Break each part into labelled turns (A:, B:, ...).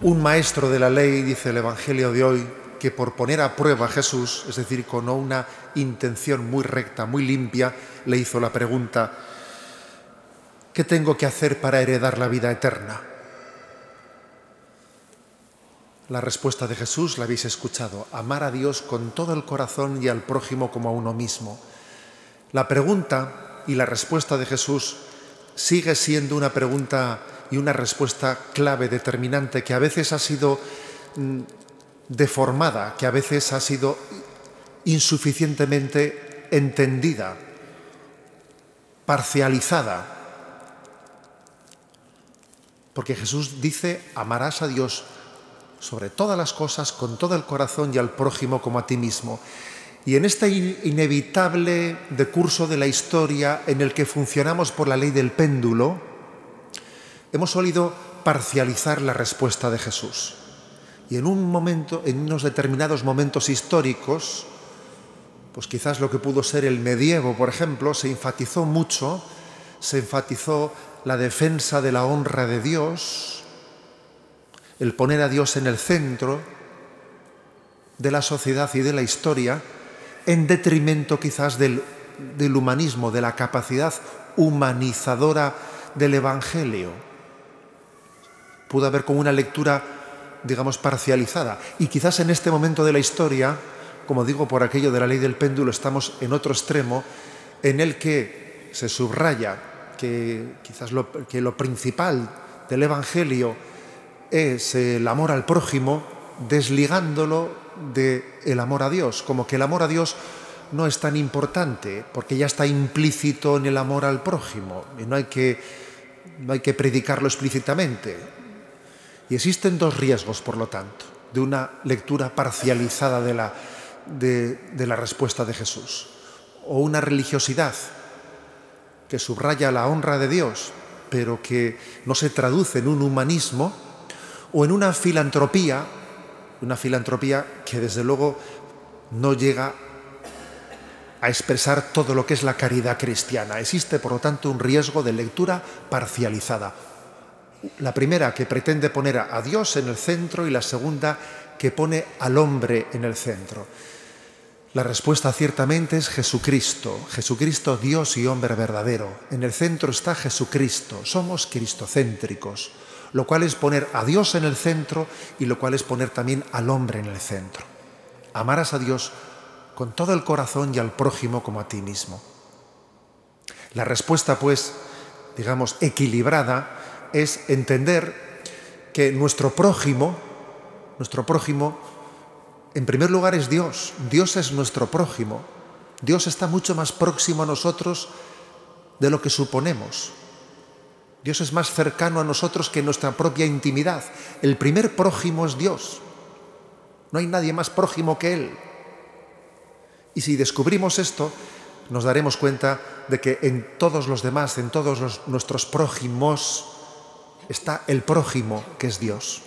A: Un maestro de la ley, dice el Evangelio de hoy, que por poner a prueba a Jesús, es decir, con una intención muy recta, muy limpia, le hizo la pregunta: ¿qué tengo que hacer para heredar la vida eterna? La respuesta de Jesús la habéis escuchado: amar a Dios con todo el corazón y al prójimo como a uno mismo. La pregunta y la respuesta de Jesús sigue siendo una pregunta y una respuesta clave, determinante, que a veces ha sido deformada, que a veces ha sido insuficientemente entendida, parcializada. Porque Jesús dice: amarás a Dios sobre todas las cosas, con todo el corazón, y al prójimo como a ti mismo. Y en este inevitable decurso de la historia en el que funcionamos por la ley del péndulo, hemos solido parcializar la respuesta de Jesús. Y en unos determinados momentos históricos, pues quizás lo que pudo ser el medievo, por ejemplo, se enfatizó mucho, la defensa de la honra de Dios, el poner a Dios en el centro de la sociedad y de la historia, en detrimento quizás del humanismo, de la capacidad humanizadora del Evangelio. Pudo haber como una lectura, digamos, parcializada. Y quizás en este momento de la historia, como digo, por aquello de la ley del péndulo, estamos en otro extremo en el que se subraya que quizás lo principal del Evangelio es el amor al prójimo, desligándolo del amor a Dios, como que el amor a Dios no es tan importante porque ya está implícito en el amor al prójimo y no hay que predicarlo explícitamente. Y existen dos riesgos, por lo tanto, de una lectura parcializada de la respuesta de Jesús. O una religiosidad que subraya la honra de Dios, pero que no se traduce en un humanismo, o en una filantropía que desde luego no llega a expresar todo lo que es la caridad cristiana. Existe, por lo tanto, un riesgo de lectura parcializada. La primera, que pretende poner a Dios en el centro, y la segunda, que pone al hombre en el centro. La respuesta ciertamente es Jesucristo, Dios y hombre verdadero. En el centro está Jesucristo, somos cristocéntricos, lo cual es poner a Dios en el centro y lo cual es poner también al hombre en el centro. Amarás a Dios con todo el corazón y al prójimo como a ti mismo. La respuesta, pues, digamos, equilibrada, es entender que nuestro prójimo, en primer lugar es Dios. Dios es nuestro prójimo. Dios está mucho más próximo a nosotros de lo que suponemos. Dios es más cercano a nosotros que nuestra propia intimidad. El primer prójimo es Dios. No hay nadie más prójimo que Él. Y si descubrimos esto, nos daremos cuenta de que en todos los demás, en todos nuestros prójimos, está el prójimo, que es Dios.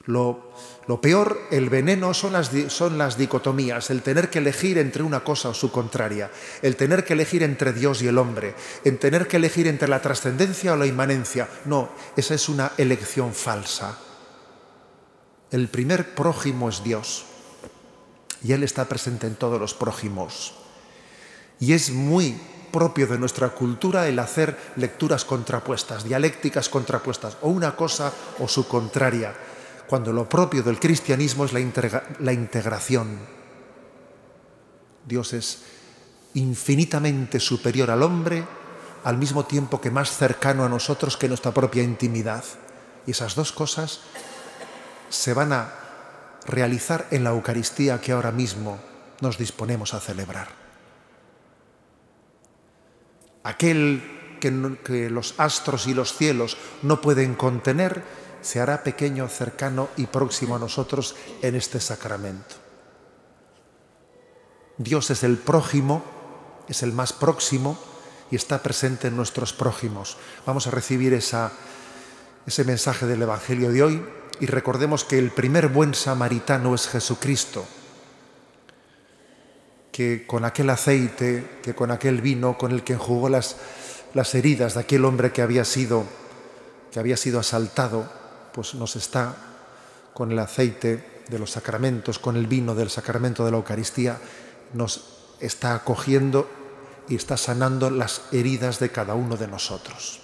A: Lo peor, el veneno, son las dicotomías, el tener que elegir entre una cosa o su contraria, el tener que elegir entre Dios y el hombre, el tener que elegir entre la trascendencia o la inmanencia. No, esa es una elección falsa. El primer prójimo es Dios, y Él está presente en todos los prójimos. Y es muy propio de nuestra cultura el hacer lecturas contrapuestas, dialécticas contrapuestas, o una cosa o su contraria, cuando lo propio del cristianismo es la integración. Dios es infinitamente superior al hombre, al mismo tiempo que más cercano a nosotros que nuestra propia intimidad. Y esas dos cosas se van a realizar en la Eucaristía que ahora mismo nos disponemos a celebrar. Aquel que los astros y los cielos no pueden contener, se hará pequeño, cercano y próximo a nosotros en este sacramento. Dios es el prójimo, es el más próximo y está presente en nuestros prójimos. Vamos a recibir ese mensaje del Evangelio de hoy y recordemos que el primer buen samaritano es Jesucristo, que con aquel aceite, que con aquel vino con el que enjugó las heridas de aquel hombre que había sido asaltado, pues nos está, con el aceite de los sacramentos, con el vino del sacramento de la Eucaristía, nos está acogiendo y está sanando las heridas de cada uno de nosotros.